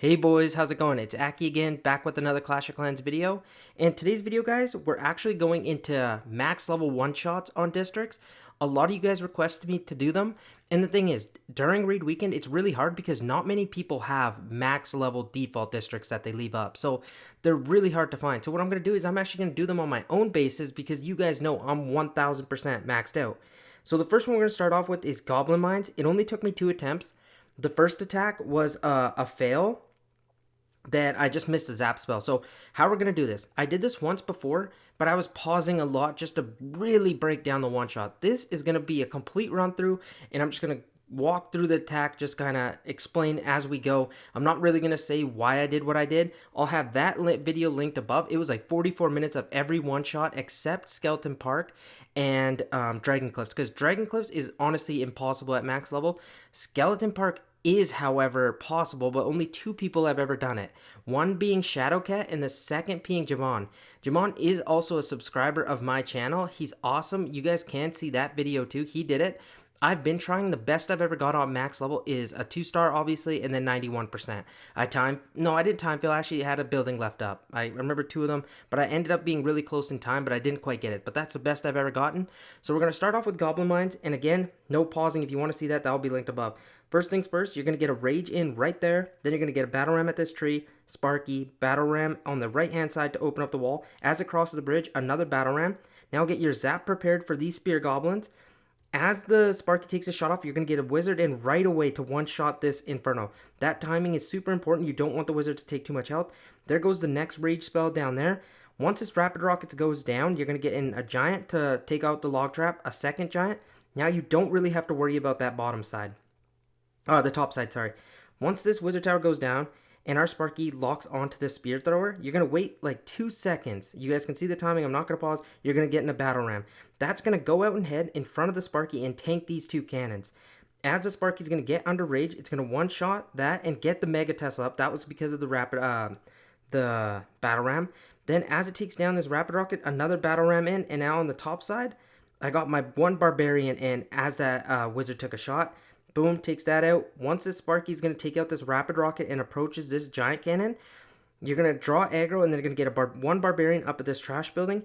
Hey boys, how's it going? It's Aki again, back with another Clash of Clans video. And today's video, guys, we're actually going into max level one-shots on districts. A lot of you guys requested me to do them. And the thing is, during raid weekend, it's really hard because not many people have max level default districts that they leave up. So they're really hard to find. So what I'm going to do is I'm actually going to do them on my own basis because you guys know I'm 1000% maxed out. So the first one we're going to start off with is Goblin Mines. It only took me 2 attempts. The first attack was a fail that I just missed the zap spell. So how we're going to do this, I did this once before, but I was pausing a lot just to really break down the one shot. This is going to be a complete run through, and I'm just going to walk through the attack, just kind of explain as we go. I'm not really going to say why I did what I did. I'll have that video linked above. It was like 44 minutes of every one shot except Skeleton Park and Dragon Cliffs, because Dragon Cliffs is honestly impossible at max level. Skeleton Park is, however, possible, but only 2 people have ever done it. One being Shadowcat and the second being Jamon. Jamon is also a subscriber of my channel. He's awesome. You guys can see that video too. He did it. I've been trying. The best I've ever got on max level is a 2-star, obviously, and then 91%. I didn't time fail. I actually had a building left up. I remember 2 of them, but I ended up being really close in time, but I didn't quite get it. But that's the best I've ever gotten. So we're going to start off with Goblin Mines, and again, no pausing. If you want to see that, that'll be linked above. First things first, you're going to get a Rage in right there. Then you're going to get a Battle Ram at this tree, Sparky, Battle Ram on the right-hand side to open up the wall. As it crosses the bridge, another Battle Ram. Now get your Zap prepared for these Spear Goblins. As the Sparky takes a shot off, you're going to get a Wizard in right away to one-shot this Inferno. That timing is super important. You don't want the Wizard to take too much health. There goes the next Rage spell down there. Once this Rapid Rockets goes down, you're going to get in a Giant to take out the Log Trap, a second Giant. Now you don't really have to worry about that bottom side. The top side, sorry. Once this Wizard Tower goes down and our Sparky locks onto the Spear Thrower, you're going to wait like 2 seconds. You guys can see the timing. I'm not going to pause. You're going to get in a Battle Ram. That's going to go out and head in front of the Sparky and tank these 2 cannons. As the Sparky's going to get under Rage, it's going to one-shot that and get the Mega Tesla up. That was because of the the Battle Ram. Then as it takes down this Rapid Rocket, another Battle Ram in, and now on the top side, I got my 1 Barbarian in as that Wizard took a shot. Boom, takes that out. Once this Sparky is going to take out this Rapid Rocket and approaches this Giant Cannon, you're going to draw aggro and then you're going to get one Barbarian up at this trash building.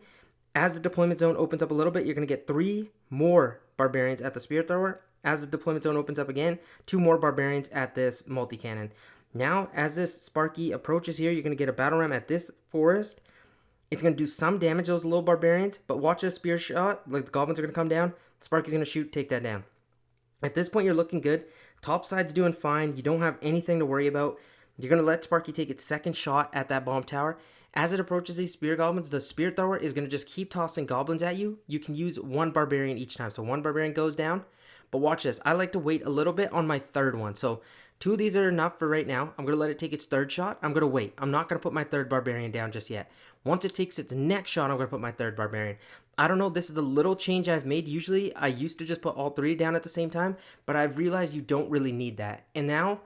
As the deployment zone opens up a little bit, you're going to get 3 more Barbarians at the Spear Thrower. As the deployment zone opens up again, 2 more Barbarians at this multi-cannon. Now, as this Sparky approaches here, you're going to get a Battle Ram at this forest. It's going to do some damage to those little Barbarians, but watch this Spear shot. Like, the Goblins are going to come down. Sparky's going to shoot, take that down. At this point, you're looking good. Top side's doing fine. You don't have anything to worry about. You're going to let Sparky take its second shot at that bomb tower. As it approaches these Spear Goblins, the Spear Thrower is going to just keep tossing Goblins at you. You can use 1 Barbarian each time. So 1 Barbarian goes down. But watch this. I like to wait a little bit on my 3rd one. So 2 of these are enough for right now. I'm going to let it take its 3rd shot. I'm going to wait. I'm not going to put my 3rd Barbarian down just yet. Once it takes its next shot, I'm going to put my 3rd Barbarian. I don't know, this is a little change I've made. Usually, I used to just put all 3 down at the same time, but I've realized you don't really need that. And now,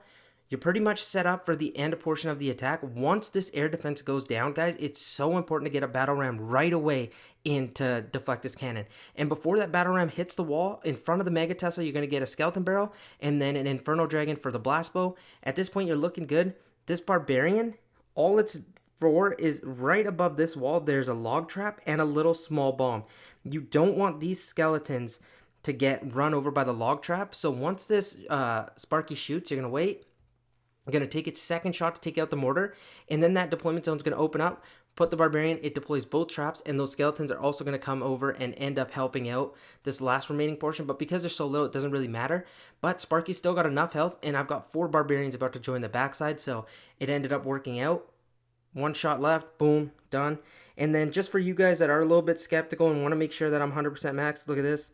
you're pretty much set up for the end portion of the attack. Once this air defense goes down, guys, it's so important to get a Battle Ram right away in to deflect this cannon. And before that Battle Ram hits the wall, in front of the Mega Tesla, you're going to get a Skeleton Barrel, and then an Inferno Dragon for the Blast Bow. At this point, you're looking good. This Barbarian, all it's for is right above this wall, there's a Log Trap and a little small bomb. You don't want these skeletons to get run over by the Log Trap. So once this Sparky shoots, you're going to wait. You're going to take its second shot to take out the mortar, and then that deployment zone is going to open up, put the Barbarian, it deploys both traps, and those skeletons are also going to come over and end up helping out this last remaining portion. But because they're so little, it doesn't really matter. But Sparky's still got enough health, and I've got 4 Barbarians about to join the backside, so it ended up working out. 1 shot left, boom, done. And then just for you guys that are a little bit skeptical and want to make sure that I'm 100% maxed, look at this.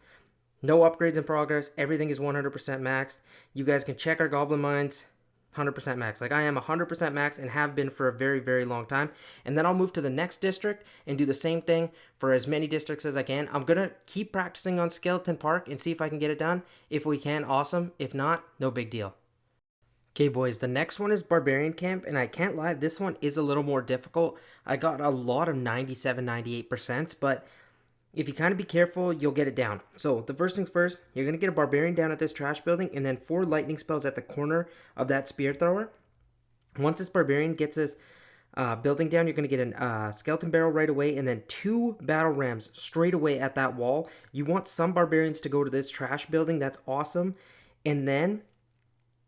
No upgrades in progress. Everything is 100% maxed. You guys can check our Goblin Mines. 100% max. Like, I am 100% max and have been for a very, very long time. And then I'll move to the next district and do the same thing for as many districts as I can. I'm going to keep practicing on Skeleton Park and see if I can get it done. If we can, awesome. If not, no big deal. Okay, boys, the next one is Barbarian Camp, and I can't lie, this one is a little more difficult. I got a lot of 97, 98%, but if you kind of be careful, you'll get it down. So the first things first, you're going to get a Barbarian down at this trash building, and then 4 lightning spells at the corner of that Spear Thrower. Once this barbarian gets this building down, you're going to get a skeleton barrel right away, and then 2 battle rams straight away at that wall. You want some barbarians to go to this trash building. That's awesome. And then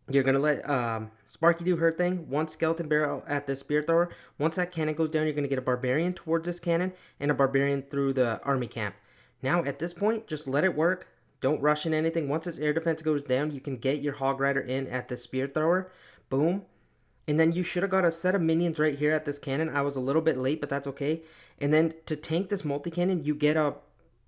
you're going to let Sparky do her thing. 1 skeleton barrel at the spear thrower. Once that cannon goes down, you're going to get a barbarian towards this cannon and a barbarian through the army camp. Now, at this point, just let it work. Don't rush in anything. Once this air defense goes down, you can get your hog rider in at the spear thrower. Boom. And then you should have got a set of minions right here at this cannon. I was a little bit late, but that's okay. And then to tank this multi-cannon, you get a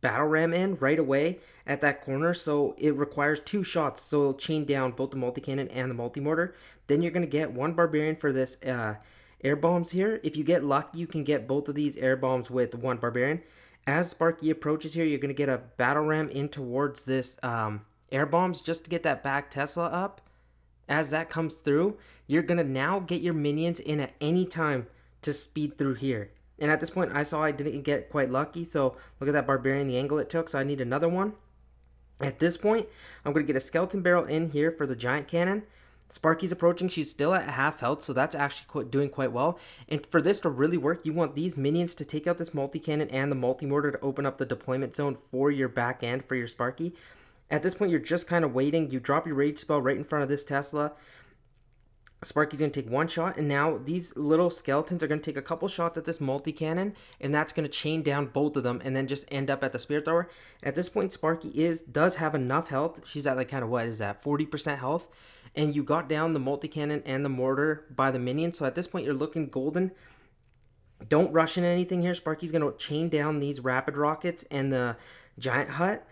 battle ram in right away at that corner. So it requires 2 shots. So it'll chain down both the multi-cannon and the multi-mortar. Then you're going to get 1 barbarian for this air bombs here. If you get lucky, you can get both of these air bombs with 1 barbarian. As Sparky approaches here, you're going to get a battle ram in towards this air bombs just to get that back Tesla up. As that comes through, you're going to now get your minions in at any time to speed through here. And at this point, I saw I didn't get quite lucky. So look at that barbarian, the angle it took. So I need another one. At this point, I'm going to get a skeleton barrel in here for the giant cannon. Sparky's approaching. She's still at half health, so that's actually doing quite well. And for this to really work, you want these minions to take out this multi-cannon and the multi-mortar to open up the deployment zone for your back end for your Sparky. At this point, you're just kind of waiting. You drop your rage spell right in front of this Tesla. Sparky's going to take 1 shot, and now these little skeletons are going to take a couple shots at this multi-cannon, and that's going to chain down both of them and then just end up at the spear thrower. At this point, Sparky does have enough health. She's at like kind of, what is that, 40% health? And you got down the multi-cannon and the mortar by the minions, so at this point, you're looking golden. Don't rush into anything here. Sparky's going to chain down these rapid rockets and the giant hut.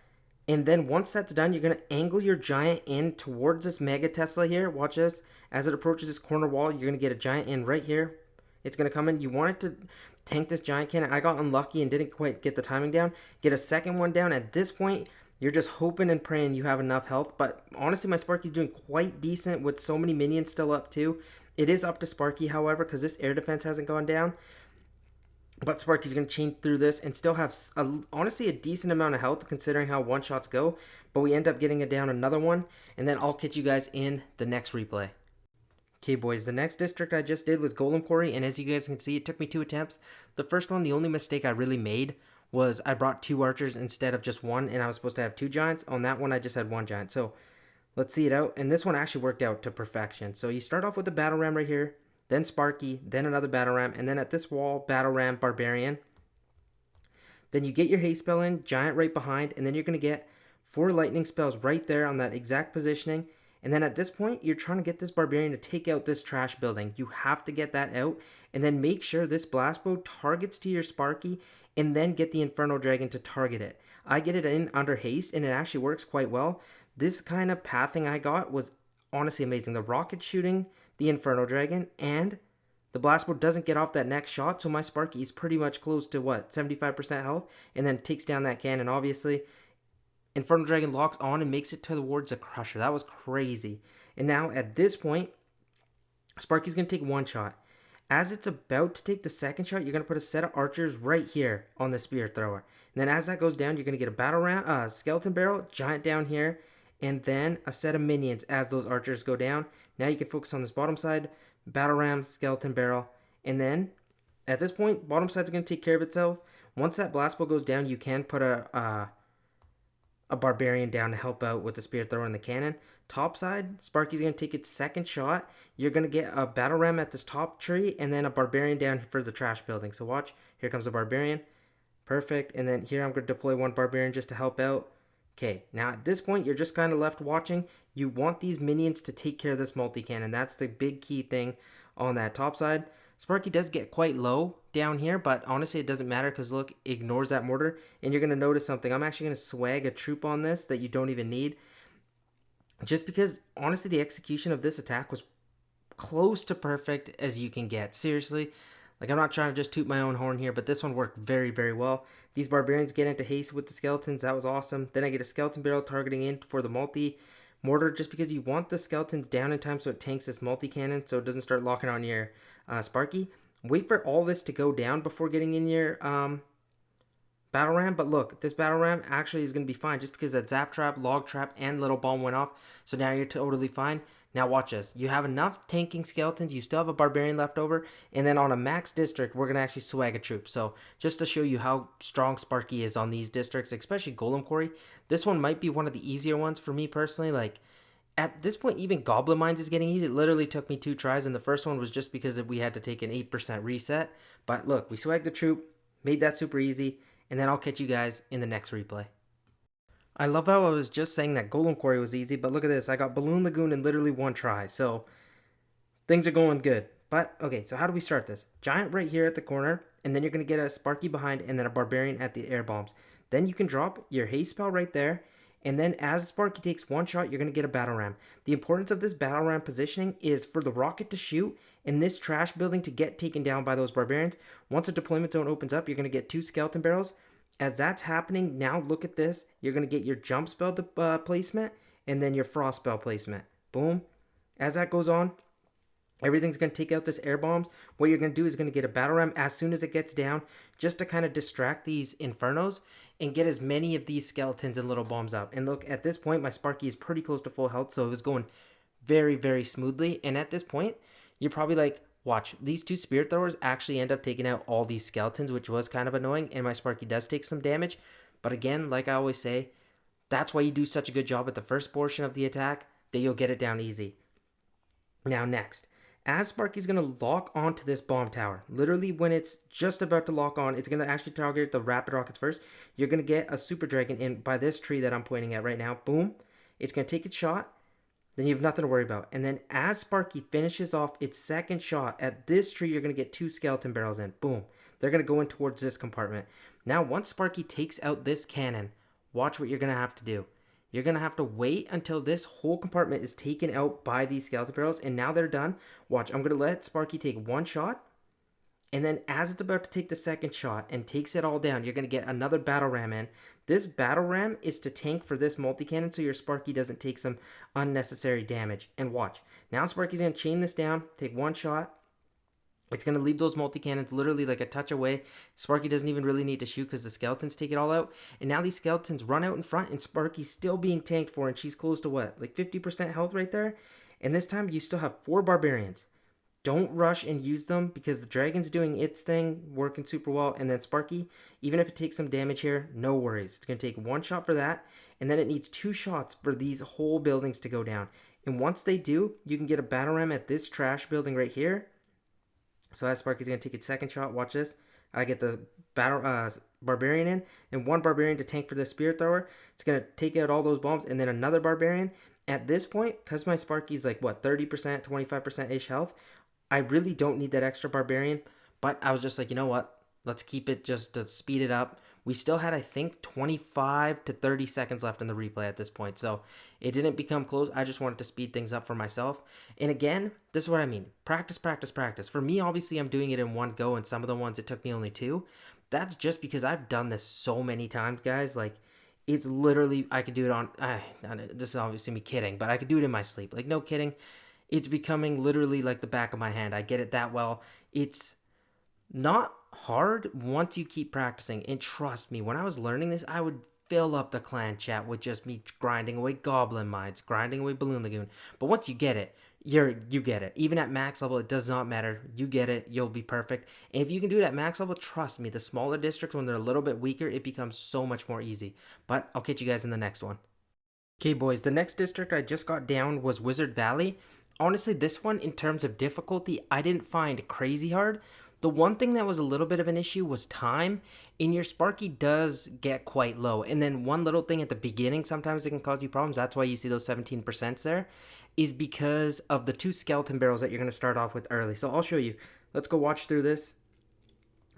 And then once that's done, you're going to angle your giant in towards this Mega Tesla here. Watch this. As it approaches this corner wall, you're going to get a giant in right here. It's going to come in. You want it to tank this giant cannon. I got unlucky and didn't quite get the timing down. Get a second one down. At this point, you're just hoping and praying you have enough health. But honestly, my Sparky's doing quite decent with so many minions still up too. It is up to Sparky, however, because this air defense hasn't gone down. But Sparky's going to chain through this and still have, honestly, a decent amount of health considering how one-shots go. But we end up getting it down another one. And then I'll catch you guys in the next replay. Okay, boys, the next district I just did was Golem Quarry. And as you guys can see, it took me 2 attempts. The first one, the only mistake I really made was I brought 2 archers instead of just 1. And I was supposed to have 2 giants. On that one, I just had 1 giant. So let's see it out. And this one actually worked out to perfection. So you start off with the battle ram right here. Then Sparky, then another battle ram, and then at this wall, battle ram, barbarian. Then you get your haste spell in, giant right behind, and then you're going to get 4 lightning spells right there on that exact positioning. And then at this point, you're trying to get this barbarian to take out this trash building. You have to get that out, and then make sure this blast bow targets to your Sparky, and then get the Inferno Dragon to target it. I get it in under haste, and it actually works quite well. This kind of pathing I got was honestly amazing. The rocket shooting the Inferno Dragon, and the blast bow doesn't get off that next shot, so my Sparky is pretty much close to, what, 75% health, and then takes down that cannon, obviously. Inferno Dragon locks on and makes it towards the Crusher. That was crazy. And now, at this point, Sparky's going to take 1 shot. As it's about to take the second shot, you're going to put a set of archers right here on the spear thrower. And then as that goes down, you're going to get a battle ram, skeleton barrel, giant down here, and then a set of minions as those archers go down. Now you can focus on this bottom side, battle ram, skeleton barrel, and then at this point, bottom side's going to take care of itself. Once that blast bow goes down, you can put a barbarian down to help out with the spear thrower and the cannon. Top side, Sparky's going to take its second shot. You're going to get a battle ram at this top tree, and then a barbarian down for the trash building. So watch, here comes a barbarian. Perfect, and then here I'm going to deploy 1 barbarian just to help out. Okay, now at this point, you're just kind of left watching. You want these minions to take care of this multi-cannon. That's the big key thing on that top side. Sparky does get quite low down here, but honestly, it doesn't matter because, look, ignores that mortar. And you're going to notice something. I'm actually going to swag a troop on this that you don't even need. Just because, honestly, the execution of this attack was close to perfect as you can get. Seriously. Like, I'm not trying to just toot my own horn here, but this one worked very, very well. These barbarians get into haste with the skeletons. That was awesome. Then I get a skeleton barrel targeting in for the multi-mortar just because you want the skeletons down in time so it tanks this multi-cannon so it doesn't start locking on your Sparky. Wait for all this to go down before getting in your battle ram. But look, this battle ram actually is going to be fine just because that zap trap, log trap, and little bomb went off. So now you're totally fine. Now watch this. You have enough tanking skeletons. You still have a barbarian left over. And then on a max district, we're going to actually swag a troop. So just to show you how strong Sparky is on these districts, especially Golem Quarry, this one might be one of the easier ones for me personally. Like, at this point, even Goblin Mines is getting easy. It literally took me 2 tries, and the first one was just because we had to take an 8% reset. But look, we swagged the troop, made that super easy, and then I'll catch you guys in the next replay. I love how I was just saying that Golem Quarry was easy, but look at this. I got Balloon Lagoon in literally 1 try, so things are going good. But, okay, so how do we start this? Giant right here at the corner, and then you're going to get a Sparky behind, and then a Barbarian at the air bombs. Then you can drop your haste spell right there, and then as Sparky takes 1 shot, you're going to get a battle ram. The importance of this battle ram positioning is for the rocket to shoot, and this trash building to get taken down by those Barbarians. Once a deployment zone opens up, you're going to get 2 skeleton barrels. As that's happening, now look at this. You're going to get your jump spell placement and then your frost spell placement. Boom. As that goes on, everything's going to take out this air bombs. What you're going to do is going to get a battle ram as soon as it gets down, just to kind of distract these infernos and get as many of these skeletons and little bombs up. And look, at this point, my Sparky is pretty close to full health, so it was going very, very smoothly. And at this point, you're probably like, watch, these 2 spirit throwers actually end up taking out all these skeletons, which was kind of annoying, and my Sparky does take some damage. But again, like I always say, that's why you do such a good job at the first portion of the attack, that you'll get it down easy. Now next, as Sparky's going to lock onto this bomb tower, literally when it's just about to lock on, it's going to actually target the rapid rockets first. You're going to get a super dragon in by this tree that I'm pointing at right now. Boom. It's going to take its shot. Then you have nothing to worry about. And then as Sparky finishes off its second shot at this tree, you're going to get 2 skeleton barrels in. Boom. They're going to go in towards this compartment. Now, once Sparky takes out this cannon, watch what you're going to have to do. You're going to have to wait until this whole compartment is taken out by these skeleton barrels. And now they're done. Watch, I'm going to let Sparky take 1 shot. And then as it's about to take the second shot and takes it all down, you're going to get another battle ram in. This battle ram is to tank for this multi-cannon so your Sparky doesn't take some unnecessary damage. And watch. Now Sparky's going to chain this down, take 1 shot. It's going to leave those multi-cannons literally like a touch away. Sparky doesn't even really need to shoot because the skeletons take it all out. And now these skeletons run out in front and Sparky's still being tanked for, and she's close to what? Like 50% health right there? And this time you still have 4 barbarians. Don't rush and use them because the dragon's doing its thing, working super well. And then Sparky, even if it takes some damage here, no worries. It's going to take 1 shot for that. And then it needs 2 shots for these whole buildings to go down. And once they do, you can get a battle ram at this trash building right here. So as Sparky's going to take its second shot, watch this. I get the barbarian in, and 1 barbarian to tank for the spirit thrower. It's going to take out all those bombs, and then another barbarian. At this point, because my Sparky's like, what, 30%, 25%-ish health, I really don't need that extra barbarian, but I was just like, you know what? Let's keep it just to speed it up. We still had, I think, 25 to 30 seconds left in the replay at this point, so it didn't become close. I just wanted to speed things up for myself. And again, this is what I mean. Practice, practice, practice. For me, obviously, I'm doing it in 1 go, and some of the ones it took me only 2. That's just because I've done this so many times, guys. Like, it's literally, I could do it on, this is obviously me kidding, but I could do it in my sleep. Like, no kidding. It's becoming literally like the back of my hand. I get it that well. It's not hard once you keep practicing. And trust me, when I was learning this, I would fill up the clan chat with just me grinding away Goblin Mines, grinding away Balloon Lagoon. But once you get it, you get it. Even at max level, it does not matter. You get it. You'll be perfect. And if you can do it at max level, trust me, the smaller districts, when they're a little bit weaker, it becomes so much more easy. But I'll catch you guys in the next one. Okay, boys, the next district I just got down was Wiz Valley. Honestly, this one, in terms of difficulty, I didn't find crazy hard. The one thing that was a little bit of an issue was time, and your Sparky does get quite low. And then one little thing at the beginning, sometimes it can cause you problems. That's why you see those 17% there, is because of the 2 skeleton barrels that you're going to start off with early. So I'll show you. Let's go watch through this.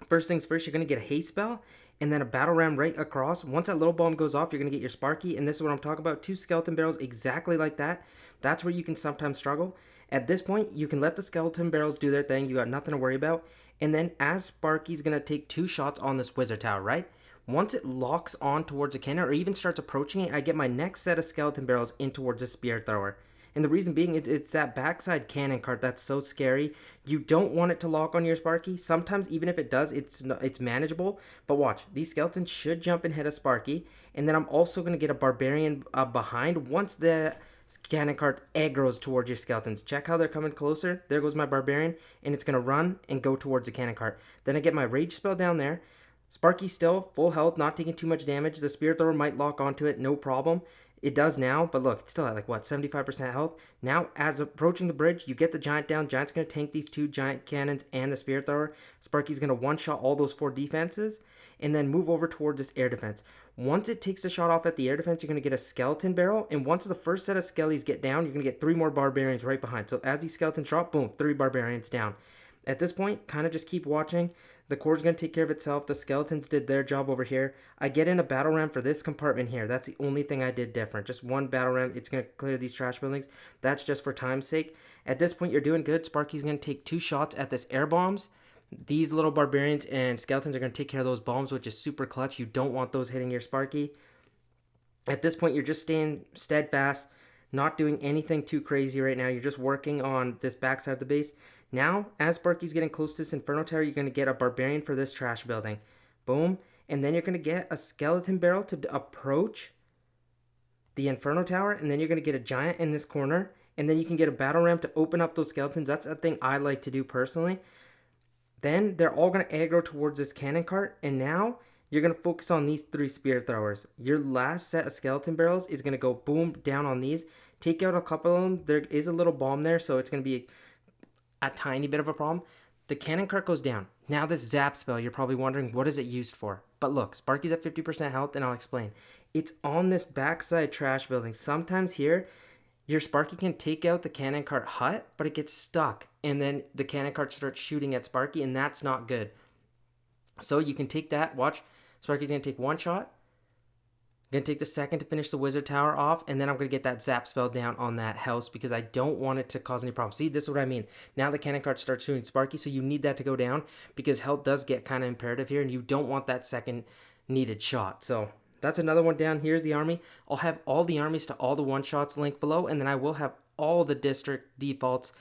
First things first, you're going to get a haste spell, and then a battle ram right across. Once that little bomb goes off, you're going to get your Sparky, and this is what I'm talking about. 2 skeleton barrels exactly like that. That's where you can sometimes struggle. At this point, you can let the skeleton barrels do their thing. You got nothing to worry about. And then as Sparky's going to take 2 shots on this wizard tower, right? Once it locks on towards a cannon or even starts approaching it, I get my next set of skeleton barrels in towards a spear thrower. And the reason being, it's that backside cannon cart that's so scary. You don't want it to lock on your Sparky. Sometimes, even if it does, it's manageable. But watch, these skeletons should jump and hit a Sparky. And then I'm also going to get a barbarian behind. Once the cannon cart aggroes towards your skeletons. Check how they're coming closer. There goes my barbarian, and it's going to run and go towards the cannon cart. Then I get my rage spell down there. Sparky still full health, not taking too much damage. The spirit thrower might lock onto it, no problem. It does now, but look, it's still at like what, 75% health. Now, as approaching the bridge, you get the giant down. Giant's going to tank these 2 giant cannons and the spirit thrower. Sparky's going to one-shot all those 4 defenses and then move over towards this air defense. Once it takes a shot off at the air defense, you're going to get a skeleton barrel, and once the first set of skellies get down, you're going to get 3 more barbarians right behind. So as these skeletons drop, boom, 3 barbarians down. At this point, kind of just keep watching. The core's going to take care of itself. The skeletons did their job over here. I get in a battle ram for this compartment here. That's the only thing I did different. Just one battle ram. It's going to clear these trash buildings. That's just for time's sake. At this point, you're doing good. Sparky's going to take 2 shots at this air bombs. These little barbarians and skeletons are going to take care of those bombs, which is super clutch. You don't want those hitting your Sparky. At this point, you're just staying steadfast, not doing anything too crazy right now. You're just working on this backside of the base. Now, as Sparky's getting close to this Inferno Tower, you're going to get a barbarian for this trash building. Boom. And then you're going to get a skeleton barrel to approach the Inferno Tower. And then you're going to get a giant in this corner. And then you can get a battle ram to open up those skeletons. That's a thing I like to do personally. Then they're all going to aggro towards this cannon cart. And now you're going to focus on these 3 spirit throwers. Your last set of skeleton barrels is going to go boom down on these. Take out a couple of them. There is a little bomb there, so it's going to be a tiny bit of a problem. The cannon cart goes down. Now this zap spell, you're probably wondering, what is it used for? But look, Sparky's at 50% health, and I'll explain. It's on this backside trash building. Sometimes here, your Sparky can take out the cannon cart hut, but it gets stuck. And then the cannon cart starts shooting at Sparky, and that's not good. So you can take that. Watch. Sparky's going to take 1 shot. I'm going to take the second to finish the wizard tower off, and then I'm going to get that zap spell down on that house because I don't want it to cause any problems. See, this is what I mean. Now the cannon cart starts shooting Sparky, so you need that to go down because health does get kind of imperative here, and you don't want that second needed shot. So that's another one down. Here's the army. I'll have all the armies to all the one-shots linked below, and then I will have all the district defaults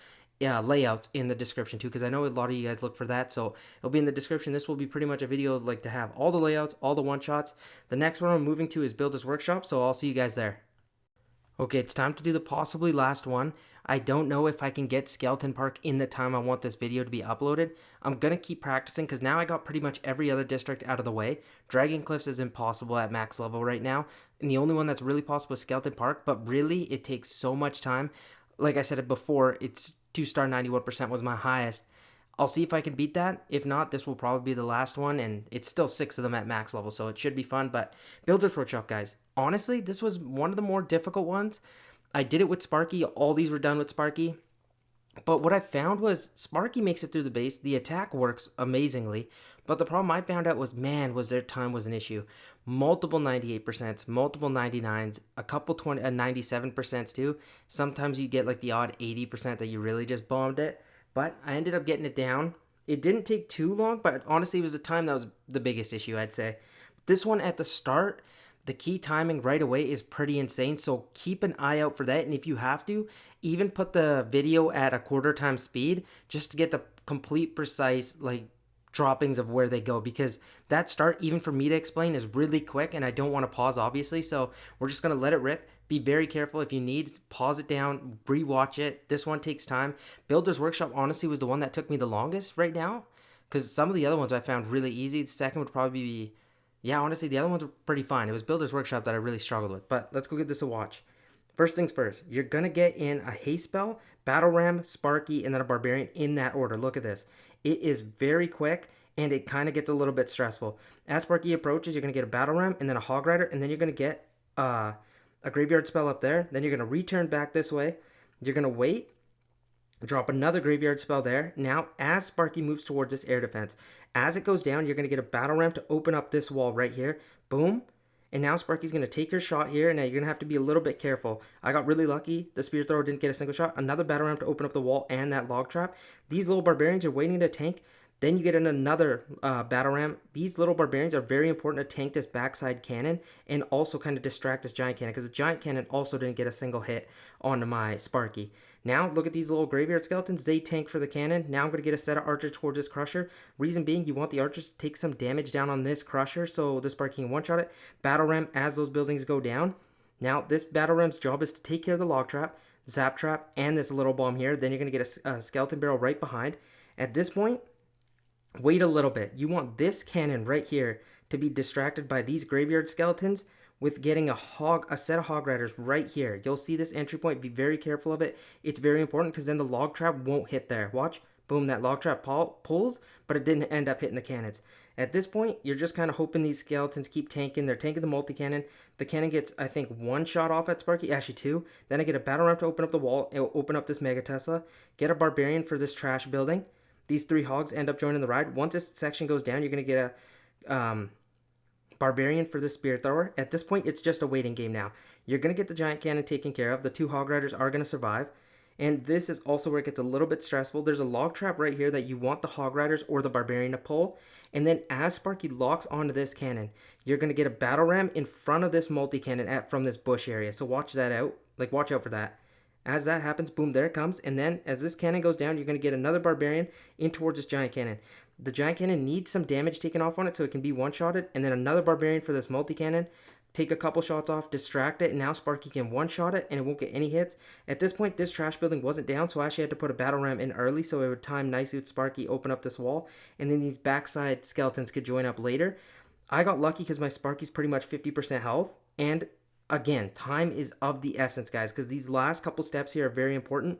layouts in the description too, because I know a lot of you guys look for that, so it'll be in the description. This will be pretty much a video like to have all the layouts, all the one-shots. The next one I'm moving to is Builder's Workshop, so I'll see you guys there. Okay, it's time to do the possibly last one. I don't know if I can get Skeleton Park in the time I want this video to be uploaded. I'm going to keep practicing because now I got pretty much every other district out of the way. Dragon Cliffs is impossible at max level right now, and the only one that's really possible is Skeleton Park, but really it takes so much time. Like I said it before, it's 2-star 91% was my highest. I'll see if I can beat that. If not, this will probably be the last one, and it's still 6 of them at max level, so it should be fun. But Builder's Workshop, guys. Honestly, this was one of the more difficult ones. I did it with Sparky. All these were done with Sparky. But what I found was Sparky makes it through the base. The attack works amazingly. But the problem I found out was, man, was their time was an issue. Multiple 98%, multiple 99s, a couple 97% too. Sometimes you get like the odd 80% that you really just bombed it. But I ended up getting it down. It didn't take too long, but honestly, it was the time that was the biggest issue, I'd say. This one at the start, the key timing right away is pretty insane, so keep an eye out for that. And if you have to, even put the video at a 1/4 time speed just to get the complete precise like droppings of where they go, because that start, even for me to explain, is really quick and I don't want to pause obviously, so we're just going to let it rip. Be very careful. If you need, pause it down, rewatch it. This one takes time. Builder's Workshop honestly was the one that took me the longest right now, because some of the other ones I found really easy. The second would probably be, yeah, honestly, the other ones were pretty fine. It was Builder's Workshop that I really struggled with. But let's go give this a watch. First things first, you're going to get in a haste spell, battle ram, Sparky, and then a barbarian in that order. Look at this. It is very quick, and it kind of gets a little bit stressful. As Sparky approaches, you're going to get a battle ram, and then a hog rider, and then you're going to get a graveyard spell up there. Then you're going to return back this way. You're going to wait, drop another graveyard spell there. Now, as Sparky moves towards this air defense, as it goes down, you're going to get a battle ram to open up this wall right here. Boom. And now Sparky's going to take your shot here. Now you're going to have to be a little bit careful. I got really lucky. The Spear Thrower didn't get a single shot. Another battle ram to open up the wall and that log trap. These little barbarians are waiting to tank. Then you get in another battle ram. These little barbarians are very important to tank this backside cannon and also kind of distract this giant cannon, because the giant cannon also didn't get a single hit onto my Sparky. Now, look at these little graveyard skeletons. They tank for the cannon. Now I'm going to get a set of archers towards this crusher. Reason being, you want the archers to take some damage down on this crusher so the Sparky can one-shot it. Battle ram as those buildings go down. Now, this battle ram's job is to take care of the log trap, zap trap, and this little bomb here. Then you're going to get a skeleton barrel right behind. At this point, wait a little bit. You want this cannon right here to be distracted by these graveyard skeletons with getting a set of hog riders right here. You'll see this entry point. Be very careful of it. It's very important because then the log trap won't hit there. Watch. Boom, that log trap pulls, but it didn't end up hitting the cannons. At this point, you're just kind of hoping these skeletons keep tanking. They're tanking the multi-cannon. The cannon gets, I think, 1 shot off at Sparky. Actually, 2. Then I get a battle ramp to open up the wall. It'll open up this Mega Tesla. Get a barbarian for this trash building. These 3 hogs end up joining the ride. Once this section goes down, you're going to get a barbarian for the spirit thrower. At this point, it's just a waiting game now. You're going to get the giant cannon taken care of. The 2 hog riders are going to survive. And this is also where it gets a little bit stressful. There's a log trap right here that you want the hog riders or the barbarian to pull. And then as Sparky locks onto this cannon, you're going to get a battle ram in front of this multi-cannon from this bush area. So watch that out. Watch out for that. As that happens, boom, there it comes. And then as this cannon goes down, you're going to get another barbarian in towards this giant cannon. The giant cannon needs some damage taken off on it so it can be one-shotted. And then another barbarian for this multi-cannon. Take a couple shots off, distract it, and now Sparky can one-shot it, and it won't get any hits. At this point, this trash building wasn't down, so I actually had to put a battle ram in early so it would time nicely with Sparky, open up this wall, and then these backside skeletons could join up later. I got lucky because my Sparky's pretty much 50% health, and again, time is of the essence, guys, because these last couple steps here are very important.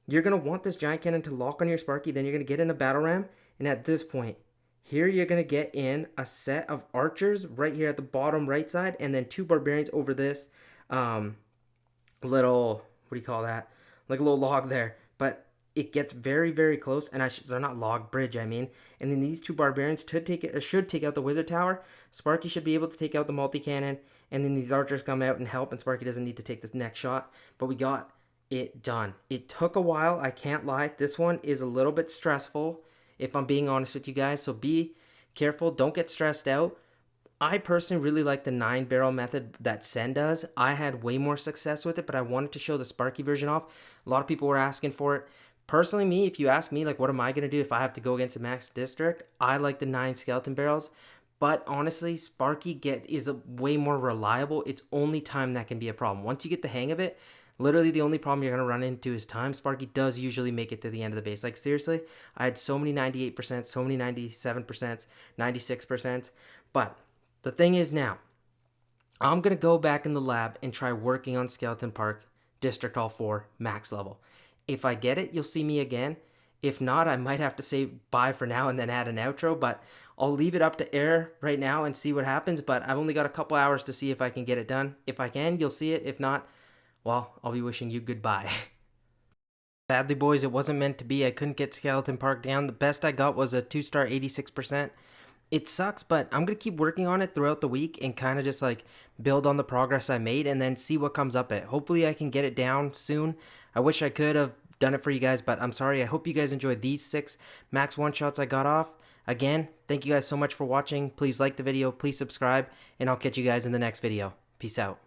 You're going to want this giant cannon to lock on your Sparky, then you're going to get in a battle ram, and at this point, here you're going to get in a set of archers right here at the bottom right side, and then 2 barbarians over this little, what do you call that? Like a little log there. But it gets very, very close, and they're not log, bridge, I mean. And then these 2 barbarians should take out the wizard tower. Sparky should be able to take out the multi-cannon, and then these archers come out and help, and Sparky doesn't need to take the next shot. But we got it done. It took a while, I can't lie. This one is a little bit stressful, if I'm being honest with you guys, so be careful. Don't get stressed out. I personally really like the 9-barrel method that Sen does. I had way more success with it, but I wanted to show the Sparky version off. A lot of people were asking for it. Personally, me, if you ask me, what am I going to do if I have to go against a max district? I like the 9 skeleton barrels, but honestly, Sparky is way more reliable. It's only time that can be a problem. Once you get the hang of it, literally the only problem you're going to run into is time. Sparky does usually make it to the end of the base. Seriously, I had so many 98%, so many 97%, 96%. But the thing is now, I'm going to go back in the lab and try working on Skeleton Park District Hall 4 max level. If I get it, you'll see me again. If not, I might have to say bye for now and then add an outro. But I'll leave it up to air right now and see what happens. But I've only got a couple hours to see if I can get it done. If I can, you'll see it. If not, well, I'll be wishing you goodbye. Sadly, boys, it wasn't meant to be. I couldn't get Skeleton Park down. The best I got was a 2-star 86%. It sucks, but I'm going to keep working on it throughout the week and kind of just build on the progress I made and then see what comes up it. Hopefully I can get it down soon. I wish I could have done it for you guys, but I'm sorry. I hope you guys enjoyed these 6 max one-shots I got off. Again, thank you guys so much for watching. Please like the video, please subscribe, and I'll catch you guys in the next video. Peace out.